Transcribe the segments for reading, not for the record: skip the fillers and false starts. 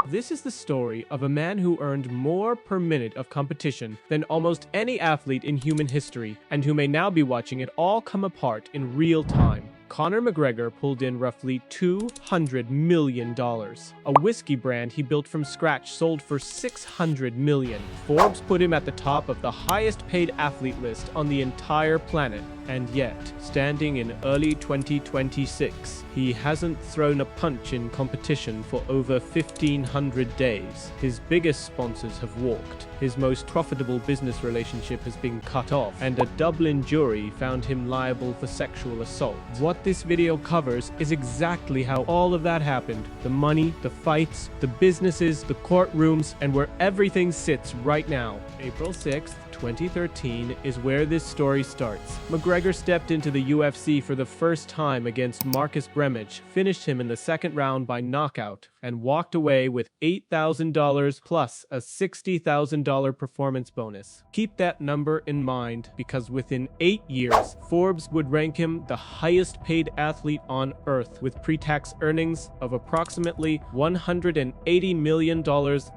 This is the story of a man who earned more per minute of competition than almost any athlete in human history, and who may now be watching it all come apart in real time. Conor McGregor pulled in roughly $200 million. A whiskey brand he built from scratch sold for $600 million. Forbes put him at the top of the highest paid athlete list on the entire planet. And yet, standing in early 2026, he hasn't thrown a punch in competition for over 1,500 days. His biggest sponsors have walked. His most profitable business relationship has been cut off, and a Dublin jury found him liable for sexual assault. What this video covers is exactly how all of that happened. The money, the fights, the businesses, the courtrooms, and where everything sits right now. April 6th, 2013 is where this story starts. McGregor stepped into the UFC for the first time against Marcus Bremage, finished him in the second round by knockout, and walked away with $8,000 plus a $60,000 performance bonus. Keep that number in mind, because within 8 years, Forbes would rank him the highest paid athlete on earth, with pre-tax earnings of approximately $180 million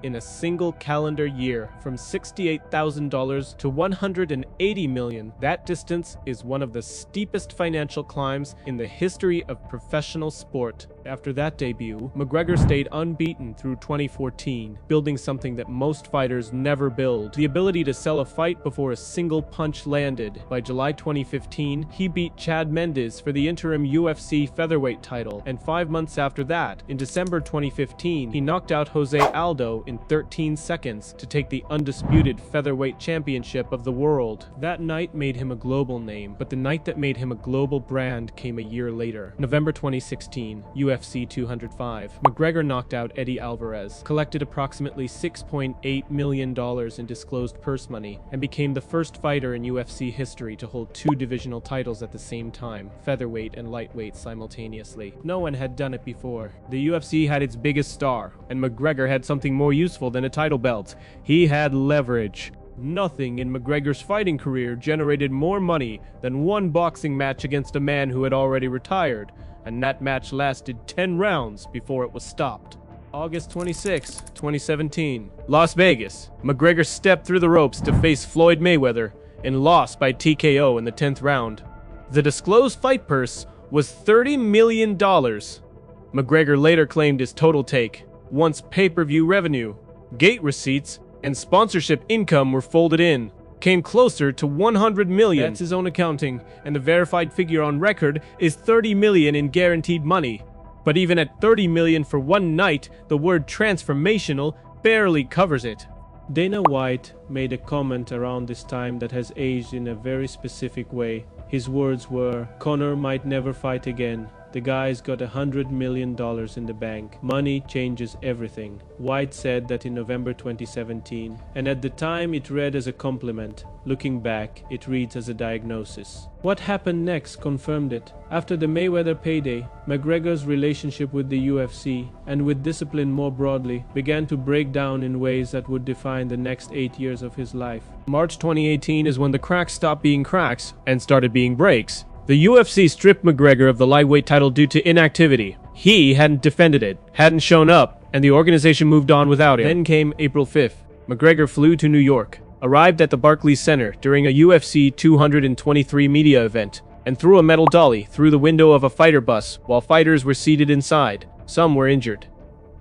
in a single calendar year, from $68,000 to $180 million. That distance is one of the steepest financial climbs in the history of professional sport. After that debut, McGregor stayed unbeaten through 2014, building something that most fighters never build: the ability to sell a fight before a single punch landed. By July 2015, he beat Chad Mendes for the interim UFC featherweight title, and 5 months after that, in December 2015, he knocked out Jose Aldo in 13 seconds to take the undisputed featherweight championship of the world. That night made him a global name, but the night that made him a global brand came a year later. November 2016, UFC 205. McGregor knocked out Eddie Alvarez, collected approximately $6.8 million in disclosed purse money, and became the first fighter in UFC history to hold 2 divisional titles at the same time, featherweight and lightweight simultaneously. No one had done it before. The UFC had its biggest star, and McGregor had something more useful than a title belt. He had leverage. Nothing in McGregor's fighting career generated more money than one boxing match against a man who had already retired, and that match lasted 10 rounds before it was stopped. August 26, 2017. Las Vegas. McGregor stepped through the ropes to face Floyd Mayweather and lost by TKO in the 10th round. The disclosed fight purse was $30 million. McGregor later claimed his total take, once pay-per-view revenue, gate receipts, and sponsorship income were folded in, came closer to $100 million. That's his own accounting, and the verified figure on record is $30 million in guaranteed money. But even at $30 million for one night, the word transformational barely covers it. Dana White made a comment around this time that has aged in a very specific way. His words were, "Conor might never fight again. The guy's got $100 million in the bank. Money changes everything." White said that in November 2017, and at the time it read as a compliment. Looking back, it reads as a diagnosis. What happened next confirmed it. After the Mayweather payday, McGregor's relationship with the UFC, and with discipline more broadly, began to break down in ways that would define the next 8 years of his life. March 2018 is when the cracks stopped being cracks and started being breaks. The UFC stripped McGregor of the lightweight title due to inactivity. He hadn't defended it, hadn't shown up, and the organization moved on without him. Then came April 5th. McGregor flew to New York, arrived at the Barclays Center during a UFC 223 media event, and threw a metal dolly through the window of a fighter bus while fighters were seated inside. Some were injured.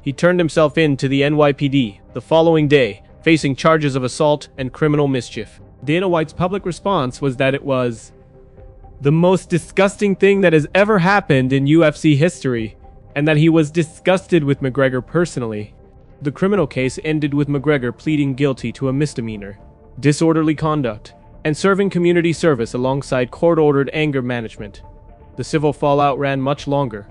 He turned himself in to the NYPD the following day, facing charges of assault and criminal mischief. Dana White's public response was that it was the most disgusting thing that has ever happened in UFC history, and that he was disgusted with McGregor personally. The criminal case ended with McGregor pleading guilty to a misdemeanor, disorderly conduct, and serving community service alongside court-ordered anger management. The civil fallout ran much longer.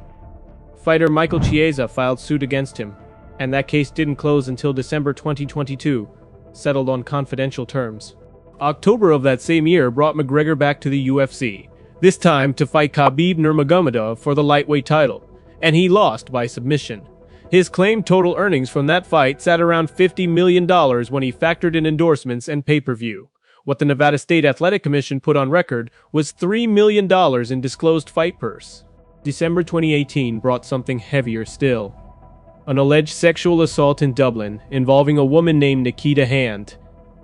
Fighter Michael Chiesa filed suit against him, and that case didn't close until December 2022, settled on confidential terms. October of that same year brought McGregor back to the UFC, this time to fight Khabib Nurmagomedov for the lightweight title, and he lost by submission. His claimed total earnings from that fight sat around $50 million when he factored in endorsements and pay-per-view. What the Nevada State Athletic Commission put on record was $3 million in disclosed fight purse. December 2018 brought something heavier still. an alleged sexual assault in Dublin involving a woman named Nikita Hand.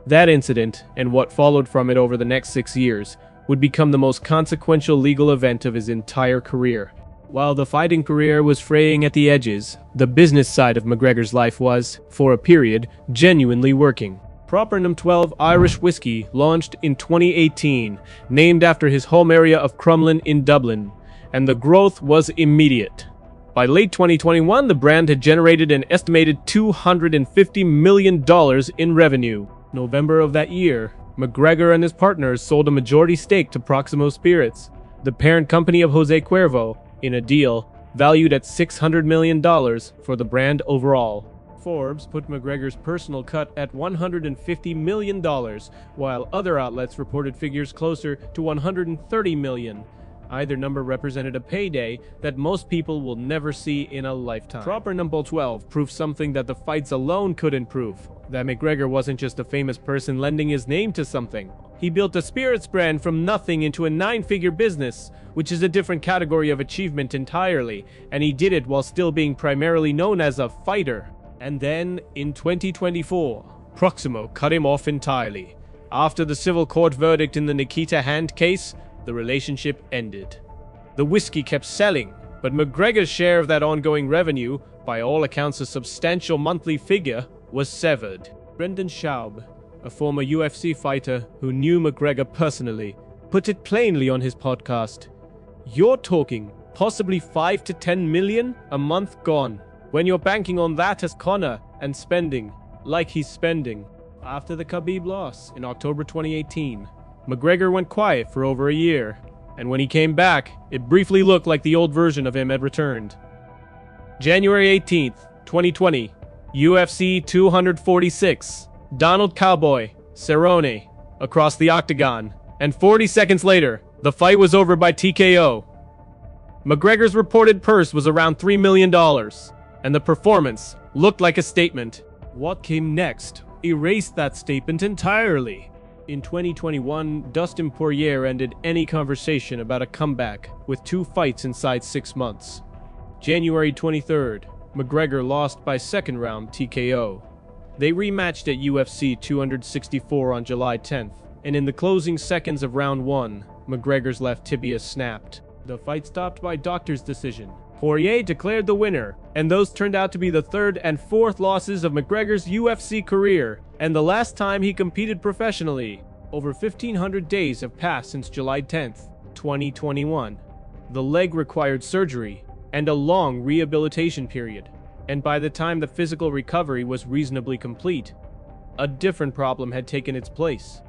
That incident, and what followed from it over the next 6 years, would become the most consequential legal event of his entire career. While the fighting career was fraying at the edges, the business side of McGregor's life was, for a period, genuinely working. Proper No. 12 Irish Whiskey launched in 2018, named after his home area of Crumlin in Dublin, and the growth was immediate. By late 2021, the brand had generated an estimated $250 million in revenue. November of that year, McGregor and his partners sold a majority stake to Proximo Spirits, the parent company of Jose Cuervo, in a deal valued at $600 million for the brand overall. Forbes put McGregor's personal cut at $150 million, while other outlets reported figures closer to $130 million. Either number represented a payday that most people will never see in a lifetime. Proper No. 12 proved something that the fights alone couldn't prove, that McGregor wasn't just a famous person lending his name to something. He built a spirits brand from nothing into a 9-figure business, which is a different category of achievement entirely, and he did it while still being primarily known as a fighter. And then, in 2024, Proximo cut him off entirely. After the civil court verdict in the Nikita Hand case, the relationship ended. The whiskey kept selling, but McGregor's share of that ongoing revenue, by all accounts a substantial monthly figure, was severed. Brendan Schaub, a former UFC fighter who knew McGregor personally, put it plainly on his podcast. "You're talking possibly 5 to 10 million a month gone, when you're banking on that as Conor and spending like he's spending." After the Khabib loss in October 2018, McGregor went quiet for over a year, and when he came back, it briefly looked like the old version of him had returned. January 18th, 2020, UFC 246, Donald Cowboy Cerrone across the octagon, and 40 seconds later, the fight was over by TKO. McGregor's reported purse was around $3 million, and the performance looked like a statement. What came next erased that statement entirely. In 2021, Dustin Poirier ended any conversation about a comeback with 2 fights inside 6 months. January 23rd, McGregor lost by second round TKO. They rematched at UFC 264 on July 10th, and in the closing seconds of round 1, McGregor's left tibia snapped. The fight stopped by doctor's decision. Poirier declared the winner, and those turned out to be the 3rd and 4th losses of McGregor's UFC career, and the last time he competed professionally. Over 1,500 days have passed since July 10th, 2021. The leg required surgery and a long rehabilitation period, and by the time the physical recovery was reasonably complete, a different problem had taken its place.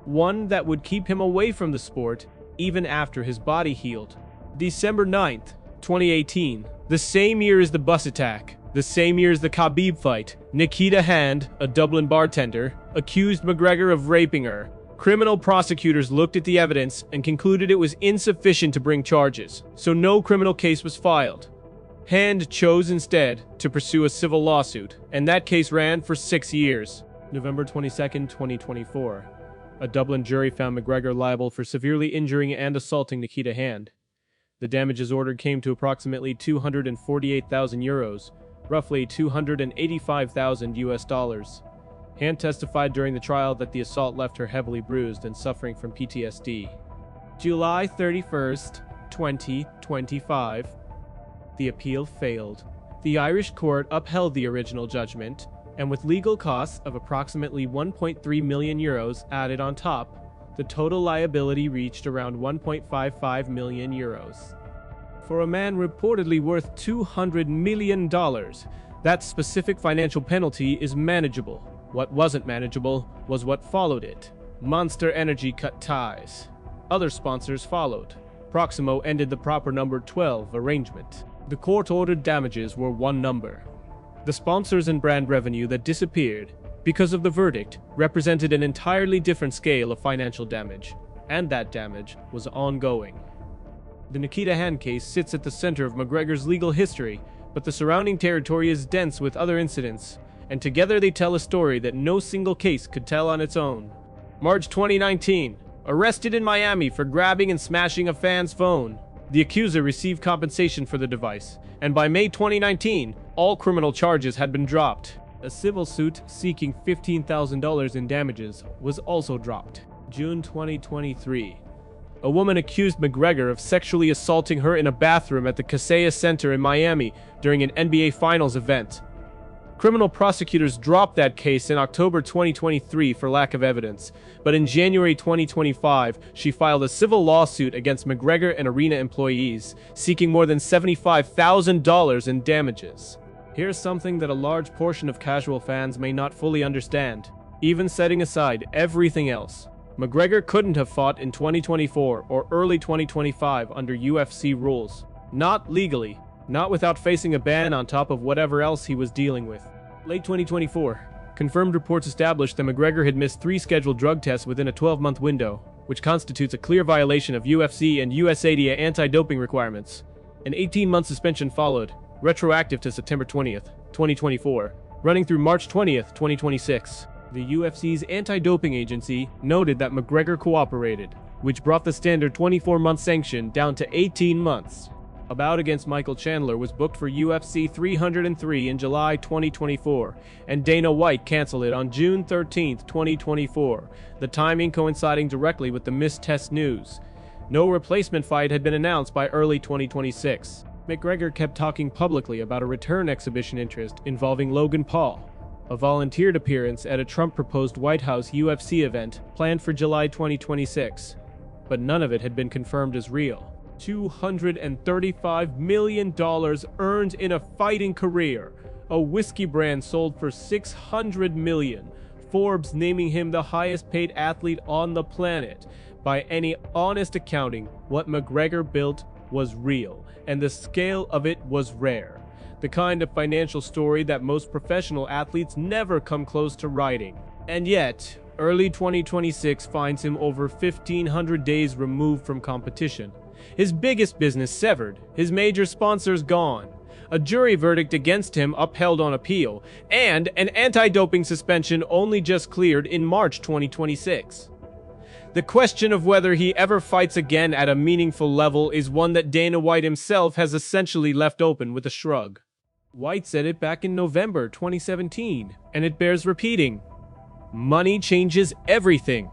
One that would keep him away from the sport even after his body healed. December 9th, 2018, the same year as the bus attack, the same year as the Khabib fight, Nikita Hand, a Dublin bartender, accused McGregor of raping her. Criminal prosecutors looked at the evidence and concluded it was insufficient to bring charges, so no criminal case was filed. Hand chose instead to pursue a civil lawsuit, and that case ran for 6 years. November 22nd, 2024, a Dublin jury found McGregor liable for severely injuring and assaulting Nikita Hand. The damages ordered came to approximately €248,000, roughly $285,000. Hand testified during the trial that the assault left her heavily bruised and suffering from PTSD. July 31st, 2025. The appeal failed. The Irish court upheld the original judgment, and with legal costs of approximately €1.3 million added on top, the total liability reached around €1.55 million. For a man reportedly worth $200 million, that specific financial penalty is manageable. What wasn't manageable was what followed it. Monster Energy cut ties. Other sponsors followed. Proximo ended the proper number 12 arrangement. The court-ordered damages were one number. The sponsors and brand revenue that disappeared because of the verdict represented an entirely different scale of financial damage, and that damage was ongoing. The Nikita Hand case sits at the center of McGregor's legal history, but the surrounding territory is dense with other incidents, and together they tell a story that no single case could tell on its own. March 2019, arrested in Miami for grabbing and smashing a fan's phone. The accuser received compensation for the device, and by May 2019, all criminal charges had been dropped. A civil suit seeking $15,000 in damages was also dropped. June 2023. A woman accused McGregor of sexually assaulting her in a bathroom at the Kaseya Center in Miami during an NBA Finals event. Criminal prosecutors dropped that case in October 2023 for lack of evidence, but in January 2025, she filed a civil lawsuit against McGregor and arena employees, seeking more than $75,000 in damages. Here's something that a large portion of casual fans may not fully understand. Even setting aside everything else, McGregor couldn't have fought in 2024 or early 2025 under UFC rules. Not legally. Not without facing a ban on top of whatever else he was dealing with. Late 2024, confirmed reports established that McGregor had missed 3 scheduled drug tests within a 12-month window, which constitutes a clear violation of UFC and USADA anti-doping requirements. An 18-month suspension followed, retroactive to September 20th, 2024, running through March 20th, 2026. The UFC's anti-doping agency noted that McGregor cooperated, which brought the standard 24-month sanction down to 18 months. A bout against Michael Chandler was booked for UFC 303 in July 2024, and Dana White canceled it on June 13, 2024, the timing coinciding directly with the missed test news. No replacement fight had been announced by early 2026. McGregor kept talking publicly about a return exhibition interest involving Logan Paul, a volunteered appearance at a Trump-proposed White House UFC event planned for July 2026, but none of it had been confirmed as real. $235 million earned in a fighting career. A whiskey brand sold for $600 million. Forbes naming him the highest paid athlete on the planet. By any honest accounting, what McGregor built was real, and the scale of it was rare. The kind of financial story that most professional athletes never come close to writing. And yet, early 2026 finds him over 1,500 days removed from competition. His biggest business severed, his major sponsors gone, a jury verdict against him upheld on appeal, and an anti-doping suspension only just cleared in March 2026. The question of whether he ever fights again at a meaningful level is one that Dana White himself has essentially left open with a shrug. White said it back in November 2017, and it bears repeating. Money changes everything.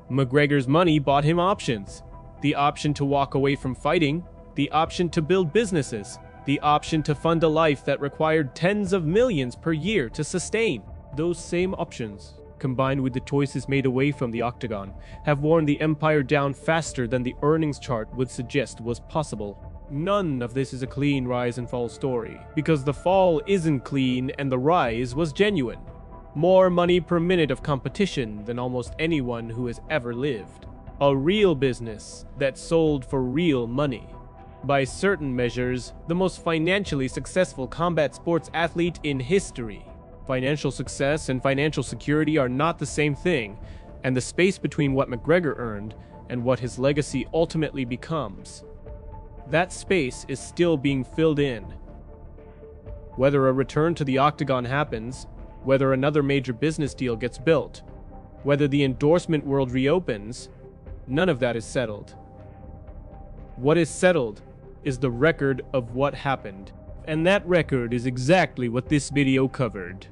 McGregor's money bought him options. The option to walk away from fighting, the option to build businesses, the option to fund a life that required tens of millions per year to sustain. Those same options, combined with the choices made away from the octagon, have worn the empire down faster than the earnings chart would suggest was possible. None of this is a clean rise and fall story, because the fall isn't clean and the rise was genuine. More money per minute of competition than almost anyone who has ever lived. A real business that sold for real money. By certain measures, the most financially successful combat sports athlete in history. Financial success and financial security are not the same thing, and the space between what McGregor earned and what his legacy ultimately becomes. That space is still being filled in. Whether a return to the octagon happens, whether another major business deal gets built, whether the endorsement world reopens, none of that is settled. What is settled is the record of what happened, and that record is exactly what this video covered.